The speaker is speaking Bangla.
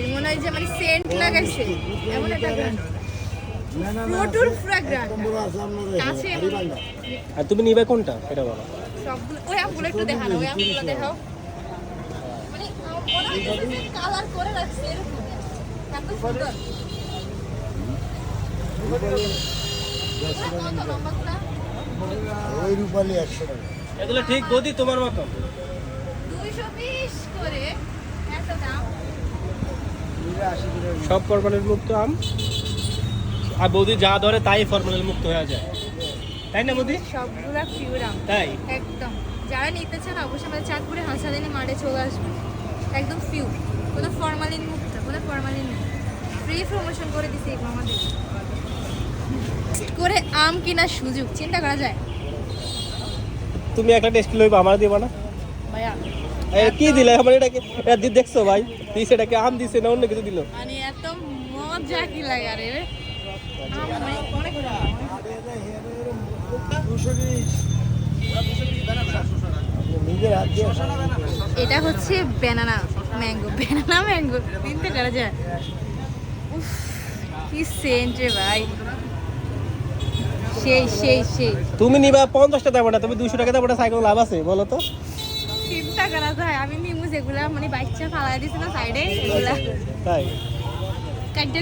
স্মেল মনে হয় যে মানে সেন্ট লাগাইছে এমন একটা গ্রান ফ্রুটুর ফ্র্যাগ্রান্স কাছে আর তুমি নিবে কোনটা এটা বলো সবগুলো ওই আমগুলো একটু দেখানো ওই আমগুলো দেখাও মানে ওরা কালার করে রাখছে এরকম এত সুন্দর ওই রূপালি 100 টাকা এগুলো ঠিক গদি তোমার মতো 220 করে এত দাম সব ফরমালিন মুক্ত আম আর বৌদি যা ধরে তাই ফরমালিন মুক্ত হয়ে যায় তাই না বৌদি সবগুলা পিওর আম তাই একদম যারা নিতে চান অবশ্যই আমাদের চাঁদপুরে হাসাদিনী মাঠে চলে আসবেন একদম পিওর কোনো ফরমালিন মুক্ত কোনো ফরমালিন নেই ফ্রি প্রমোশন করে দিছে এগুলো আমাদের করে আম কেনার সুযোগ চিন্তা করা যায় তুমি একটা টেস্ট লইবা আমার দিবা না ভাইয়া এই কি দিলে আমার এটাকে এটা দেখছো ভাই তুই সেটাকে আম দিছে না অন্য কিছু দিল মানে এত মজা কি লাগে আরে আম মানে অনেক এটা হচ্ছে ব্যানানা ম্যাঙ্গো চিন্তা করা যায় উফ কি সেন্ট রে ভাই সেই তুমি নিবা 50 টাকা দাম না তুমি 200 টাকা দাম সাইকেল লাভ আছে বলো তো চিন্তা করা যায় আমি নিমু যেগুলা মানে বাচ্চা ফালাই দিছে না সাইডে এগুলা তাই কাটে